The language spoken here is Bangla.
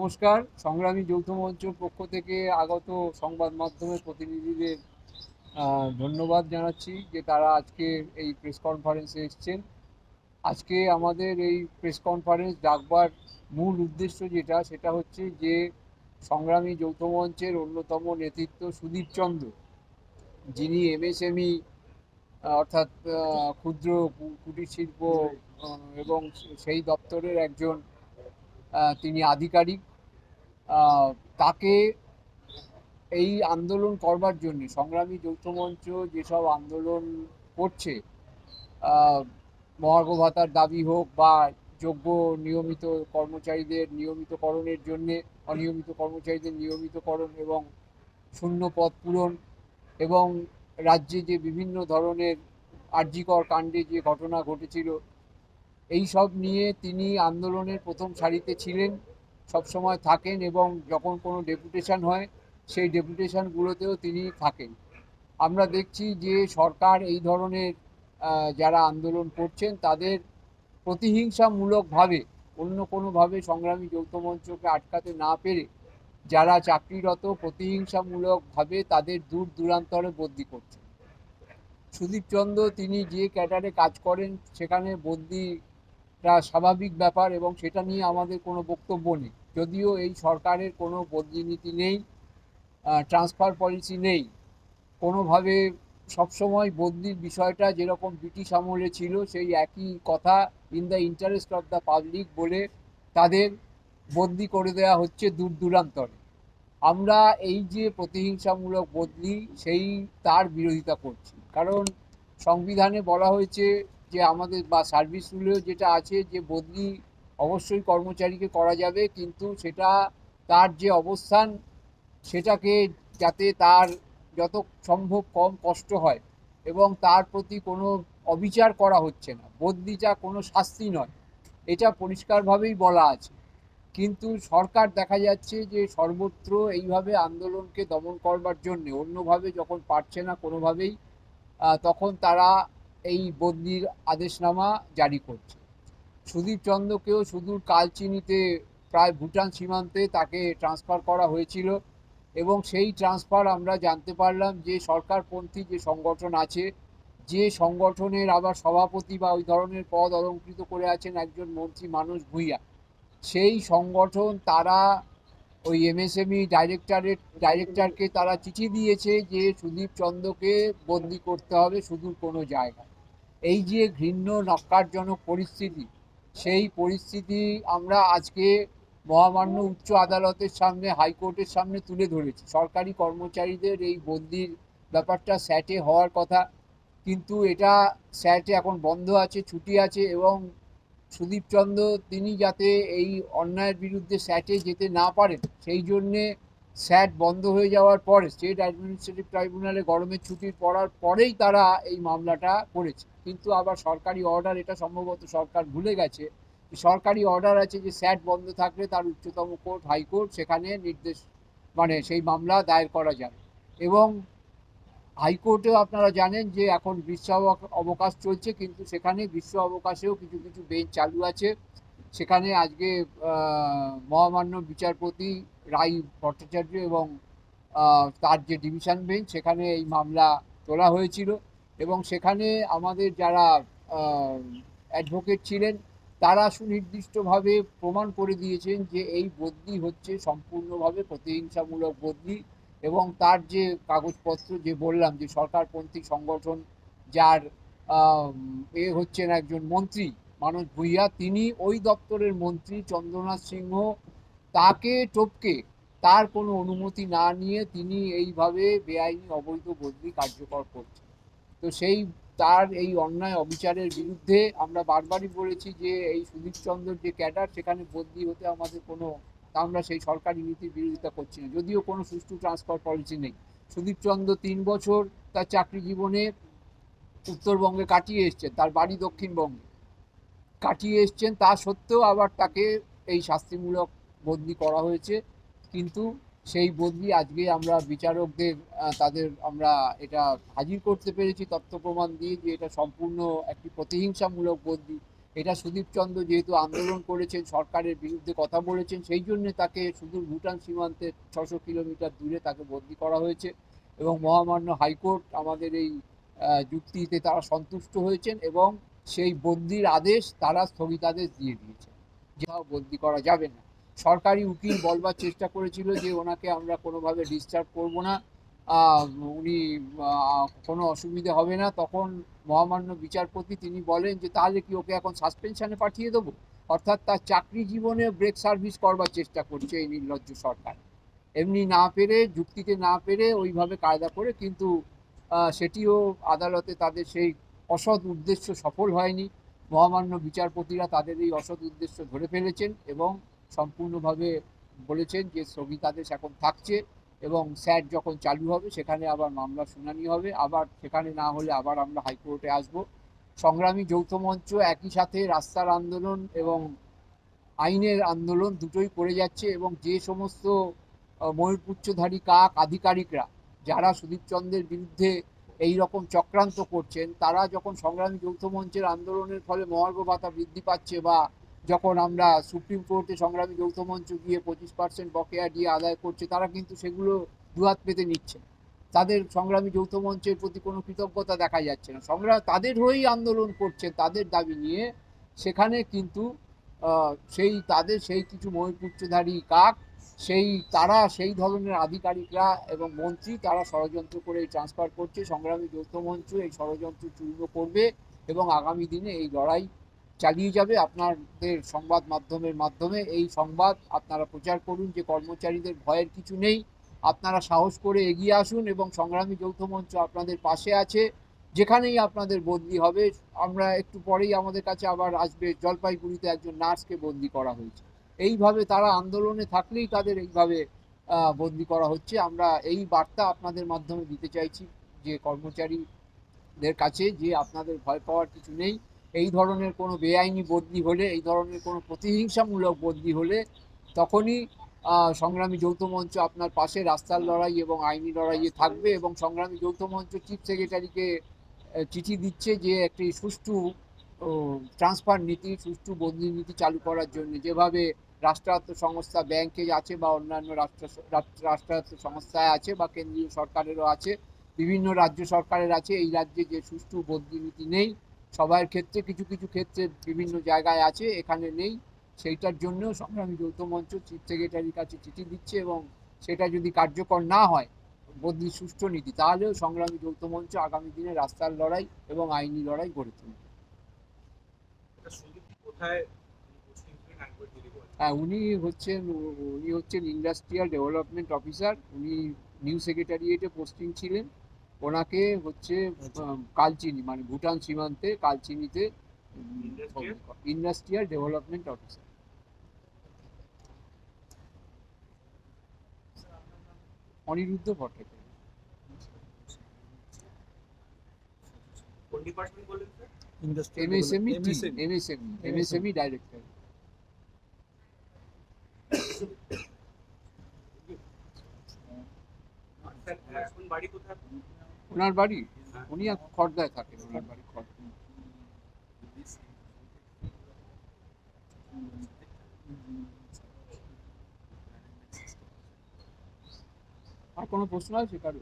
নমস্কার। সংগ্রামী যৌথ মঞ্চের পক্ষ থেকে আগত সংবাদ মাধ্যমের প্রতিনিধিদের ধন্যবাদ জানাচ্ছি যে তারা আজকে এই প্রেস কনফারেন্সে এসছেন। আজকে আমাদের এই প্রেস কনফারেন্স ডাকবার মূল উদ্দেশ্য সেটা হচ্ছে যে সংগ্রামী যৌথ মঞ্চের অন্যতম নেতৃত্ব সুদীপ চন্দ্র, যিনি এমএসএমই অর্থাৎ ক্ষুদ্র কুটির শিল্প এবং সেই দপ্তরের একজন তিনি আধিকারিক, তাকে এই আন্দোলন করবার জন্য সংগ্রামী যৌথ মঞ্চ যেসব আন্দোলন করছে, মহার্ঘ ভাতার দাবি হোক বা যোগ্য নিয়মিত কর্মচারীদের নিয়মিতকরণের জন্যে অনিয়মিত কর্মচারীদের নিয়মিতকরণ এবং শূন্য পদ পূরণ এবং রাজ্যে যে বিভিন্ন ধরনের আর্জিকর কাণ্ডে যে ঘটনা ঘটেছিল এই সব নিয়ে তিনি আন্দোলনের প্রথম সারিতে ছিলেন, সবসময় থাকেন এবং যখন কোনো ডেপুটেশন হয় সেই ডেপুটেশনগুলোতেও তিনি থাকেন। আমরা দেখছি যে সরকার এই ধরনের যারা আন্দোলন করছেন তাদের প্রতিহিংসামূলকভাবে অন্য কোনোভাবে সংগ্রামী যৌথ মঞ্চকে আটকাতে না পেরে যারা চাকরিরত প্রতিহিংসামূলকভাবে তাদের দূর দূরান্তরে বদলি করছে। সুদীপ চন্দ্র তিনি যে ক্যাডারে কাজ করেন সেখানে বদলিটা স্বাভাবিক ব্যাপার এবং সেটা নিয়ে আমাদের কোনো বক্তব্য নেই। যদিও এই সরকারের কোনো বদলি নীতি নেই, ট্রান্সফার পলিসি নেই, কোনোভাবে সবসময় বদলির বিষয়টা যেরকম ব্রিটিশ আমলে ছিল সেই একই কথা, in the interest of the public বলে তাদের বদলি করে দেওয়া হচ্ছে দূর দূরান্তরে। আমরা এই যে প্রতিহিংসামূলক বদলি সেই তার বিরোধিতা করছি, কারণ সংবিধানে বলা হয়েছে যে আমাদের বা সার্ভিস রুলেও যেটা আছে যে বদলি অবশ্যই কর্মচারীকে করা যাবে, কিন্তু সেটা তার যে অবস্থান সেটাকে যাতে তার যত সম্ভব কম কষ্ট হয় এবং তার প্রতি কোনো অবিচার করা হচ্ছে না, বদলিটা কোনো শাস্তি নয়, এটা পরিষ্কারভাবেই বলা আছে। কিন্তু সরকার দেখা যাচ্ছে যে সর্বত্র এইভাবে আন্দোলনকে দমন করবার জন্য অন্যভাবে যখন পারছে না কোনোভাবেই, তখন তারা এই বদলির আদেশনামা জারি করছে। সুদীপ চন্দ্রকেও সুদূর কালচিনিতে প্রায় ভুটান সীমান্তে তাকে ট্রান্সফার করা হয়েছিল এবং সেই ট্রান্সফার আমরা জানতে পারলাম যে সরকারপন্থী যে সংগঠন আছে, যে সংগঠনের আবার সভাপতি বা ওই ধরনের পদ অলঙ্কৃত করে আছেন একজন মন্ত্রী মানস ভূঁইয়া, সেই সংগঠন তারা ওই এমএসএমই ডাইরেক্টরকে তারা চিঠি দিয়েছে যে সুদীপ চন্দ্রকে বদলি করতে হবে সুদূর কোনো জায়গায়। এই যে ঘৃণ্য নক্কারজনক পরিস্থিতি, সেই পরিস্থিতি আমরা আজকে মহামান্য উচ্চ আদালতের সামনে, হাইকোর্টের সামনে তুলে ধরেছি। সরকারি কর্মচারীদের এই বদলির ব্যাপারটা স্যাটে হওয়ার কথা, কিন্তু এটা স্যাটে এখন বন্ধ আছে, ছুটি আছে এবং সুদীপ চন্দ্র তিনি যাতে এই অন্যায়ের বিরুদ্ধে স্যাটে যেতে না পারেন সেই জন্যে স্যাট বন্ধ হয়ে যাওয়ার পরে স্টেট অ্যাডমিনিস্ট্রেটিভ ট্রাইব্যুনালে গরমের ছুটির পড়ার পরেই তারা এই মামলাটা করেছে। কিন্তু আবার সরকারি অর্ডার, এটা সম্ভবত সরকার ভুলে গেছে, সরকারি অর্ডার আছে যে স্যাট বন্ধ থাকলে তার উচ্চতম কোর্ট হাইকোর্ট সেখানে নির্দেশ মানে সেই মামলা দায়ের করা যাবে। এবং হাইকোর্টেও আপনারা জানেন যে এখন গ্রীষ্ম অবকাশ চলছে, কিন্তু সেখানে গ্রীষ্ম অবকাশেও কিছু কিছু বেঞ্চ চালু আছে। সেখানে আজকে মহামান্য বিচারপতি রায় ভট্টাচার্য এবং তার যে ডিভিশন বেঞ্চ সেখানে এই মামলা তোলা হয়েছিল এবং সেখানে আমাদের যারা অ্যাডভোকেট ছিলেন তারা সুনির্দিষ্টভাবে প্রমাণ করে দিয়েছেন যে এই বদলি হচ্ছে সম্পূর্ণভাবে প্রতিহিংসামূলক বদলি এবং তার যে কাগজপত্র যে বললাম যে সরকারপন্থী সংগঠন যার হচ্ছেন একজন মন্ত্রী মানস ভূঁইয়া, তিনি ওই দপ্তরের মন্ত্রী চন্দ্রনাথ সিংহ, তাকে টপকে তার কোনো অনুমতি না নিয়ে তিনি এইভাবে বেআইনি অবৈধ বদলি কার্যকর করছেন। তো সেই তার এই অন্যায় অবিচারের বিরুদ্ধে আমরা বারবারই বলেছি যে এই সুদীপ চন্দ্রের যে ক্যাডার সেখানে বদলি হতে আমাদের কোনো, আমরা সেই সরকারি নীতির বিরোধিতা করছি না, যদিও কোনো সুষ্ঠু ট্রান্সফার পলিসি নেই। সুদীপ চন্দ্র 3 বছর তার চাকরি জীবনে উত্তরবঙ্গে কাটিয়ে এসছেন, তার বাড়ি দক্ষিণবঙ্গে কাটিয়ে এসছেন, তা সত্ত্বেও আবার তাকে এই শাস্তিমূলক বদলি করা হয়েছে। কিন্তু সেই বদলি আজকে আমরা বিচারকদের তাদের আমরা এটা হাজির করতে পেরেছি তথ্য প্রমাণ দিয়ে যে এটা সম্পূর্ণ একটি প্রতিহিংসামূলক বদলি এটা সুদীপ চন্দ্র যেহেতু আন্দোলন করেছেন, সরকারের বিরুদ্ধে কথা বলেছেন, সেই জন্য তাকে সুদূর ভুটান সীমান্তে 600 কিলোমিটার দূরে তাকে বদলি করা হয়েছে এবং মহামান্য হাইকোর্ট আমাদের এই যুক্তিতে তারা সন্তুষ্ট হয়েছেন এবং সেই বদলির আদেশ তারা স্থগিতাদেশ দিয়ে দিয়েছেন, যাও বদলি করা যাবে না। সরকারি উকিল বলবার চেষ্টা করেছিল যে ওনাকে আমরা কোনোভাবে ডিসচার্জ করব না, উনি কোনো অসুবিধে হবে না। তখন মহামান্য বিচারপতি তিনি বলেন যে তাহলে কি ওকে এখন সাসপেনশনে পাঠিয়ে দেবো? অর্থাৎ তার চাকরি জীবনে ব্রেক সার্ভিস করবার চেষ্টা করছে এই নির্লজ্জ সরকার। এমনি না পেরে, যুক্তিতে না পেরে ওইভাবে কায়দা করে, কিন্তু সেটিও আদালতে তাদের সেই অসৎ উদ্দেশ্য সফল হয়নি। মহামান্য বিচারপতিরা তাদের এই অসৎ উদ্দেশ্য ধরে ফেলেছেন এবং সম্পূর্ণভাবে বলেছেন যে স্থগিতাদেশ এখন থাকছে এবং স্যাট যখন চালু হবে সেখানে আবার মামলা শুনানি হবে, আবার সেখানে না হলে আবার আমরা হাইকোর্টে আসব। সংগ্রামী যৌথ মঞ্চ একই সাথে রাস্তার আন্দোলন এবং আইনের আন্দোলন দুটোই করে যাচ্ছে এবং যে সমস্ত ময়ূরপুচ্ছধারী কাক আধিকারিকরা যারা সুদীপ চন্দ্রের বিরুদ্ধে এই রকম চক্রান্ত করছেন, তারা যখন সংগ্রামী যৌথ মঞ্চের আন্দোলনের ফলে মহার্ঘ ভাতা বৃদ্ধি পাচ্ছে বা যখন আমরা সুপ্রিম কোর্টে সংগ্রামী যৌথ মঞ্চ গিয়ে 25% বকেয়া দিয়ে আদায় করছে, তারা কিন্তু সেগুলো দুহাত পেতে নিচ্ছে। তাদের সংগ্রামী যৌথ মঞ্চের প্রতি কোনো কৃতজ্ঞতা দেখা যাচ্ছে না। তাদের হয়েই আন্দোলন করছে তাদের দাবি নিয়ে, সেখানে কিন্তু সেই কিছু ময়ূরপুচ্ছধারী কাক, তারা সেই ধরনের আধিকারিকরা এবং মন্ত্রী, তারা ষড়যন্ত্র করে ট্রান্সফার করছে। সংগ্রামী যৌথ মঞ্চ এই ষড়যন্ত্র চূর্ণ করবে এবং আগামী দিনে এই লড়াই চালিয়ে যাবে। আপনাদের সংবাদ মাধ্যমের মাধ্যমে এই সংবাদ আপনারা প্রচার করুন যে কর্মচারীদের ভয়ের কিছু নেই, আপনারা সাহস করে এগিয়ে আসুন এবং সংগ্রামী যৌথ মঞ্চ আপনাদের পাশে আছে। যেখানেই আপনাদের বদলি হবে, আমরা একটু পরেই আমাদের কাছে আবার আসবে জলপাইগুড়িতে একজন নার্সকে বদলি করা হয়েছে, এইভাবে তারা আন্দোলনে থাকলেই তাদের এইভাবে বদলি করা হচ্ছে। আমরা এই বার্তা আপনাদের মাধ্যমে দিতে চাইছি যে কর্মচারীদের কাছে যে আপনাদের ভয় পাওয়ার কিছু নেই। এই ধরনের কোনো বেআইনি বদলি হলে, এই ধরনের কোনো প্রতিহিংসামূলক বদলি হলে তখনই সংগ্রামী যৌথ মঞ্চ আপনার পাশে রাস্তার লড়াই এবং আইনি লড়াইয়ে থাকবে এবং সংগ্রামী যৌথ মঞ্চ চিফ সেক্রেটারিকে চিঠি দিচ্ছে যে একটি সুষ্ঠু ট্রান্সফার নীতি, সুষ্ঠু বদলি নীতি চালু করার জন্য। যেভাবে রাষ্ট্রায়ত্ত সংস্থা ব্যাংকে আছে বা অন্যান্য রাষ্ট্রায়ত্ত সংস্থায় আছে বা কেন্দ্রীয় সরকারেরও আছে, বিভিন্ন রাজ্য সরকারের আছে, এই রাজ্যে যে সুষ্ঠু বদলি নীতি নেই, সবার ক্ষেত্রে কিছু কিছু ক্ষেত্রে বিভিন্ন জায়গায় আছে, এখানে নেই। সেইটার জন্য সংগ্রামী যৌথ মঞ্চ চিফ সেক্রেটারির কাছে চিঠি দিচ্ছে এবং সেটা যদি কার্যকর না হয় বদলি সুষ্ঠু নীতি, তাহলেও সংগ্রামী যৌথ মঞ্চ আগামী দিনে রাস্তার লড়াই এবং আইনি লড়াই গড়ে তুলবে। হ্যাঁ, উনি হচ্ছেন ইন্ডাস্ট্রিয়াল ডেভেলপমেন্ট অফিসার। উনি নিউ সেক্রেটারিয়েটে পোস্টিং ছিলেন। ওনাকে হচ্ছে কালচিনি, মানে ভুটান সীমান্তে কালচিনিতে industrial development officer. Aniruddha Bhattacharya. MSME director. ওনার বাড়ি, উনি খড়দায় থাকেন, ওনার বাড়ি খড়দা। আর কোনো প্রশ্ন আছে কারো?